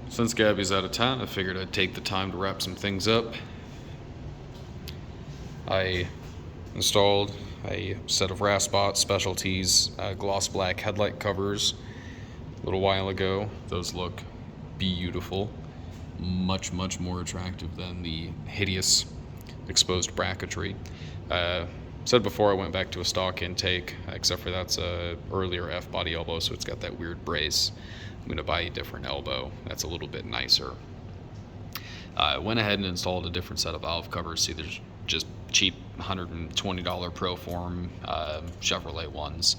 Since Gabby's out of town, I figured I'd take the time to wrap some things up. I installed a set of Raspbox Specialties gloss black headlight covers a little while ago. Those look beautiful. Much more attractive than the hideous exposed bracketry. Said before I went back to a stock intake, except for that's a earlier F-body elbow, so it's got that weird brace. I'm going to buy a different elbow that's a little bit nicer. I went ahead and installed a different set of valve covers. See, there's just cheap $120 Proform Chevrolet ones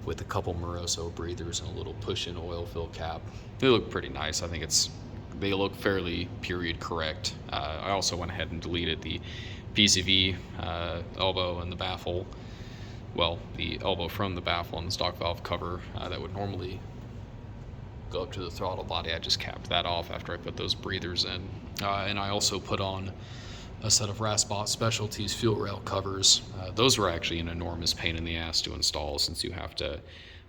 with a couple Moroso breathers and a little push-in oil fill cap. They look pretty nice. I think they look fairly period correct. I also went ahead and deleted the PCV elbow and the baffle. Well, the elbow from the baffle and the stock valve cover that would normally go up to the throttle body. I just capped that off after I put those breathers in. And I also put on a set of Raspbox Specialties fuel rail covers. Those were actually an enormous pain in the ass to install, since you have to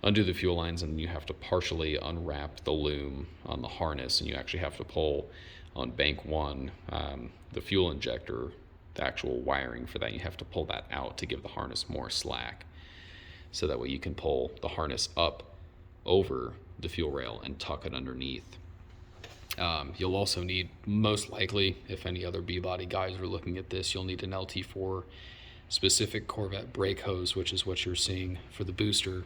undo the fuel lines and you have to partially unwrap the loom on the harness, and you actually have to pull on bank one the fuel injector, the actual wiring for that. You have to pull that out to give the harness more slack, so that way you can pull the harness up over the fuel rail and tuck it underneath. You'll also need, most likely, if any other B-body guys are looking at this, you'll need an LT4 specific Corvette brake hose, which is what you're seeing for the booster.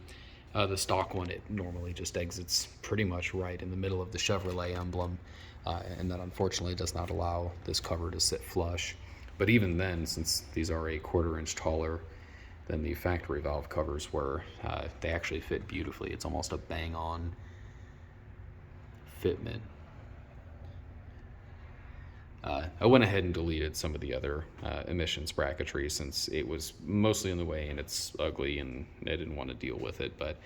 The stock one, it normally just exits pretty much right in the middle of the Chevrolet emblem, and that unfortunately does not allow this cover to sit flush. But even then, since these are a 1/4 inch taller than the factory valve covers were, they actually fit beautifully. It's almost a bang-on fitment. I went ahead and deleted some of the other emissions bracketry, since it was mostly in the way and it's ugly and I didn't want to deal with it. But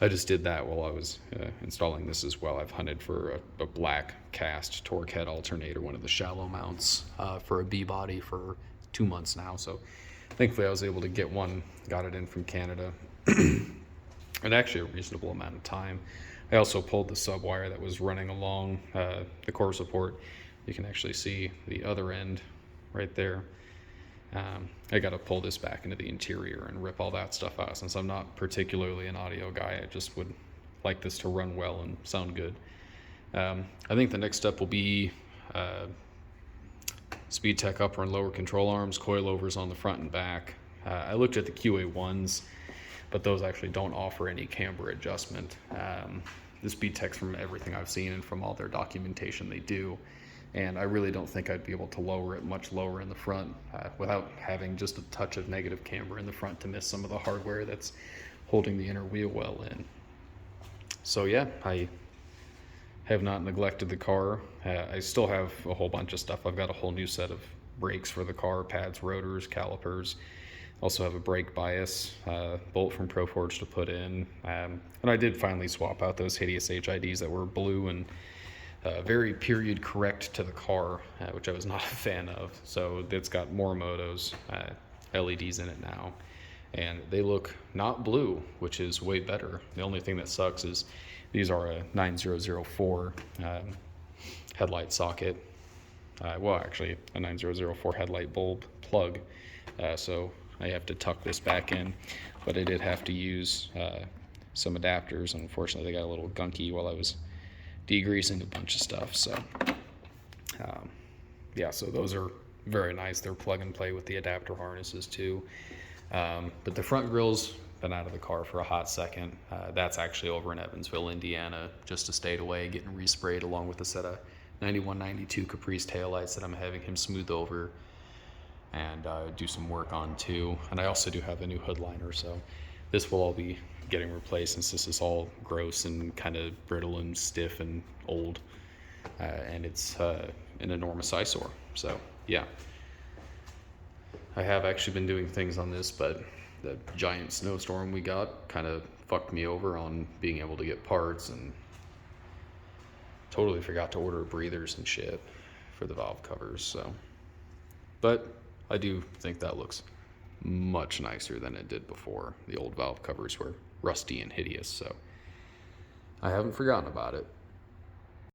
I just did that while I was installing this as well. I've hunted for a black cast torque head alternator, one of the shallow mounts for a B-body for 2 months now. So thankfully I was able to get one, got it in from Canada in actually a reasonable amount of time. I also pulled the sub wire that was running along the core support. You can actually see the other end right there. I got to pull this back into the interior and rip all that stuff out. Since I'm not particularly an audio guy, I just would like this to run well and sound good. I think the next step will be Speed Tech upper and lower control arms, coilovers on the front and back. I looked at the QA1s, but those actually don't offer any camber adjustment. The Speed Techs, from everything I've seen and from all their documentation, they do. And I really don't think I'd be able to lower it much lower in the front without having just a touch of negative camber in the front to miss some of the hardware that's holding the inner wheel well in. So yeah, I have not neglected the car. I still have a whole bunch of stuff. I've got a whole new set of brakes for the car, pads, rotors, calipers. Also have a brake bias bolt from Proforge to put in. And I did finally swap out those hideous HIDs that were blue and very period correct to the car, which I was not a fan of. So it's got Morimoto's LEDs in it now, and they look not blue, which is way better. The only thing that sucks is these are a 9004 headlight socket. Well, actually a 9004 headlight bulb plug. So I have to tuck this back in, but I did have to use some adapters. Unfortunately, they got a little gunky while I was degreasing a bunch of stuff. So yeah, so those are very nice. They're plug and play with the adapter harnesses too. But the front grill's been out of the car for a hot second. That's actually over in Evansville, Indiana, just a state away, getting resprayed along with a set of 9192 Caprice taillights that I'm having him smooth over and do some work on too. And I also do have a new hood liner, so this will all be getting replaced, since this is all gross and kind of brittle and stiff and old, and it's an enormous eyesore. So yeah, I have actually been doing things on this, but the giant snowstorm we got kind of fucked me over on being able to get parts, and totally forgot to order breathers and shit for the valve covers. So, but I do think that looks much nicer than it did before. The old valve covers were rusty and hideous, so I haven't forgotten about it.